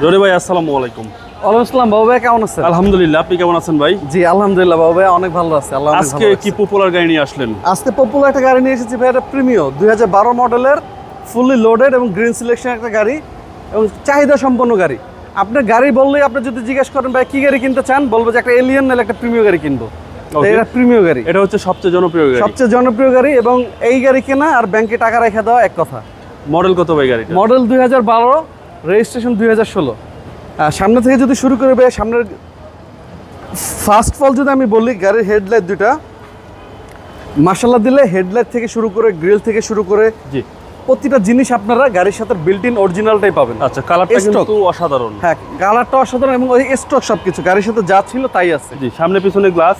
রনি ভাই আসসালামু আলাইকুম। ওয়ালাইকুম আসসালাম। বাবু ভাই কেমন আছেন? আলহামদুলিল্লাহ, আপনি কেমন আছেন ভাই? জি আলহামদুলিল্লাহ বাবু ভাই অনেক ভালো আছে। আজকে কি পপুলার গাড়ি নিয়ে আসলেন? আজকে পপুলার একটা গাড়ি নিয়ে এসেছি ভাই, এটা প্রিমিও 2012 মডেলের ফুললি লোডেড এবং গ্রিন সিলেকশন একটা গাড়ি এবং চাহিদা সম্পন্ন গাড়ি। আপনার গাড়ি বললেই আপনি যদি জিজ্ঞেস করেন ভাই কি গাড়ি কিনতে চান, বলবো যে একটা এলিয়ন নাহলে একটা প্রিমিও গাড়ি কিনবো। এটা প্রিমিও গাড়ি, এটা হচ্ছে সবচেয়ে জনপ্রিয় গাড়ি। সবচেয়ে জনপ্রিয় গাড়ি এবং এই গাড়ি কেনা আর ব্যাংকে টাকা রেখে দেওয়া এক কথা। মডেল কত ভাই গাড়িটা? Model 2012, registration 2016। সামনে থেকে যদি শুরু করে ভাই, সামনের ফার্স্ট ফল যদি আমি বলি, গাড়ির হেডলাইট দুটা মাশাআল্লাহ দিলে, হেডলাইট থেকে শুরু করে গ্রিল থেকে শুরু করে জি প্রতিটা জিনিস আপনারা গাড়ির সাথে বিল্ট ইন অরিজিনালটাই পাবেন। আচ্ছা, কালারটা কিন্তু অসাধারণ। হ্যাঁ, কালারটা অসাধারণ এবং ওই স্টক সবকিছু গাড়ির সাথে যা ছিল তাই আছে। জি, সামনে পিছনে গ্লাস,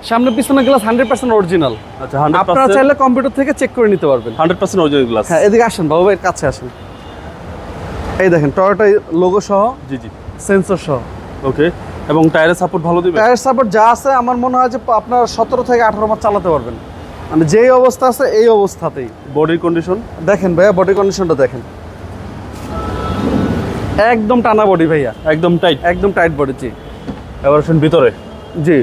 সামনে পিছনে গ্লাস 100% অরিজিনাল। আচ্ছা, আপনারা চাইলে কম্পিউটার থেকে চেক করে নিতে পারবেন। 100% অরিজিনাল গ্লাস। হ্যাঁ, এদিকে আসেন বাবু ভাই, কাছে আসেন। এই দেখেন টয়োটা লোগো সহ, জি জি, সেন্সর সহ। ওকে। এবং টায়ারের সাপোর্ট ভালো দিবে? টায়ার সাপোর্ট যা আছে আমার মনে হয় যে আপনার 17 থেকে 18 মাস চালাতে পারবেন, মানে যেই অবস্থা আছে এই অবস্থাতেই। বডির কন্ডিশন দেখেন ভাইয়া, বডি কন্ডিশনটা দেখেন, একদম টানা বডি ভাইয়া, একদম টাইট, একদম টাইট বডি। জি এবার আসেন ভিতরে। জি,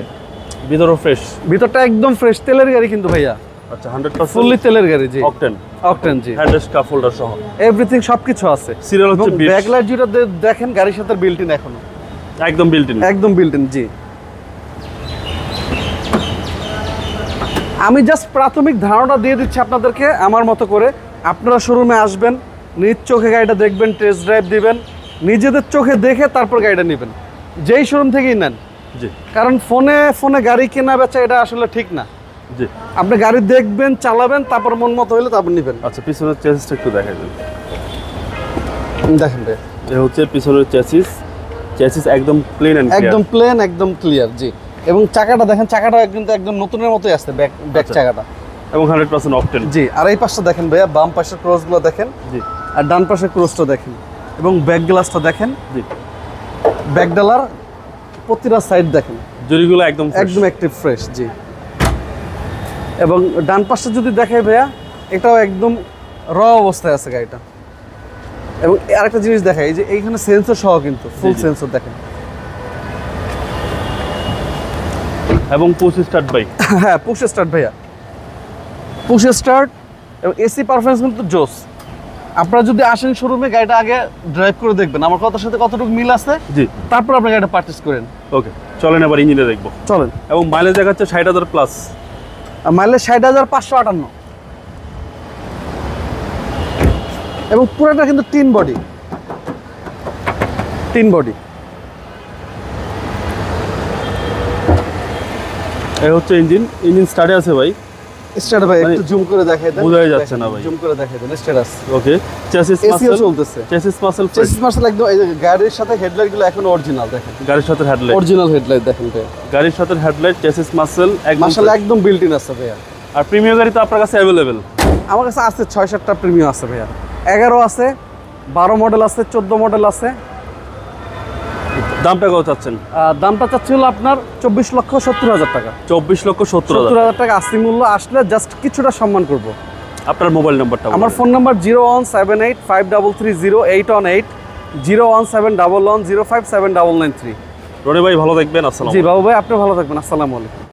ভিতরও ফ্রেশ, ভিতরটা একদম ফ্রেশ, তেলের গাড়ি কিন্তু ভাইয়া। আচ্ছা, 100% ফুললি তেলের গাড়ি। জি, অকটেন, অকটেন। জি, হ্যান্ডেস কাপ হোল্ডার সহ এভরিথিং সবকিছু আছে। সিরিয়াল হচ্ছে 20, ব্যাকলাইট যেটা দেখেন গাড়ির সাথে বিল্ট ইন, এখনো একদম বিল্ট ইন, একদম বিল্ট ইন। জি, আমি জাস্ট প্রাথমিক ধারণা দিয়ে দিচ্ছি আপনাদেরকে আমার মতো করে। আপনারা শোরুমে আসবেন, নিজ চোখে গাড়িটা দেখবেন, টেস্ট ড্রাইভ দিবেন, নিজেদের চোখে দেখে তারপর গাড়িটা নেবেন, যেই শোরুম থেকেই নেন। জি, কারণ ফোনে ফোনে গাড়ি কেনা বেচা এটা আসলে ঠিক না। জি, আপনি গাড়ি দেখবেন, চালাবেন, তারপর মন মতো হলে তারপর নেবেন। আচ্ছা, পিছনের চেসিসটা একটু দেখাই দেন। দেখেন ভাই, এই হচ্ছে পিছনের চেসিস। চেসিস একদম প্লেন এন্ড একদম প্লেন, একদম ক্লিয়ার। জি, এবং চাকাটা দেখেন, চাকাটা কিন্তু একদম নতুনের মতোই আছে, ব্যাক চাকাটা, এবং 100% অকটেন। জি। আর এই পাশটা দেখেন ভাইয়া, বাম পাশের ক্রসগুলো দেখেন, জি, আর ডান পাশের ক্রসটা দেখেন, এবং ব্যাক গ্লাসটা দেখেন, জি, ব্যাক ডালার প্রতিটা সাইড দেখেন, জুরিগুলো একদম একদম অ্যাক্টিভ ফ্রেশ। জি, এবং ডান পাশটা যদি দেখাই ভাইয়া, এটাও একদম র অবস্থায় আছে গাড়িটা। এবং আরেকটা জিনিস দেখাই, এই যে এইখানে সেন্সর সহ কিন্তু ফুল সেন্সর দেখেন, এবং পুশ স্টার্ট বাইক। হ্যাঁ, পুশ স্টার্ট ভাইয়া, পুশ স্টার্ট এবং এসি পারফরমেন্স কিন্তু জোস। আপনারা যদি আসেন শোরুমে, গাড়িটা আগে ড্রাইভ করে দেখবেন আমার কথার সাথে কতটুকু মিল আছে, জি, তারপর আপনি গাড়িটা পারচেজ করেন। ওকে, চলেন এবার ইঞ্জিনে দেখবো। চলেন। এবং মাইলেজ দেখাচ্ছে 60,000 প্লাস, মাইলেজ 60,558, এবং পুরোটা কিন্তু তিন বডি। এই হচ্ছে ইঞ্জিন স্টার্টে আছে ভাই। স্ট্যাটাস ভাই একটু জুম করে দেখাই দেন, বোঝাই যাচ্ছে না ভাই, জুম করে দেখাই দেন স্ট্যাটাস। ওকে, চেসিস এসিও চলতেছে, চেসিস মাসল একদম। এই যে গাড়ির সাথে হেডলাইট গুলো এখনো অরিজিনাল দেখেন, গাড়ির সাথে হেডলাইট, অরিজিনাল হেডলাইট দেখেন ভাই, গাড়ির সাথে হেডলাইট, চেসিস মাসল একদম মাশাআল্লাহ একদম বিল্ট ইন আছে ভাইয়া। আর প্রিমিয়াম গাড়ি তো আপনার কাছে অ্যাভেলেবেল? আমার কাছে আছে 6-7টা প্রিমিয়াম আছে ভাইয়া, 11 আছে, 12 মডেল আছে, 14 মডেল আছে। দামটা কত চাচ্ছেন? দামটা চাচ্ছিল আপনার 24,70,000 টাকা। 24,70,000 টাকা আসলি মূল্য। আসলে জাস্ট কিছুটা সম্মান করব। আপনার মোবাইল নাম্বারটা? আমার ফোন নাম্বার 01785330818, 01711057993। রনি ভাই ভালো থাকবেন। আসসালাম। জি বাবু ভাই, আপনি ভালো থাকবেন। আসসালামু আলাইকুম।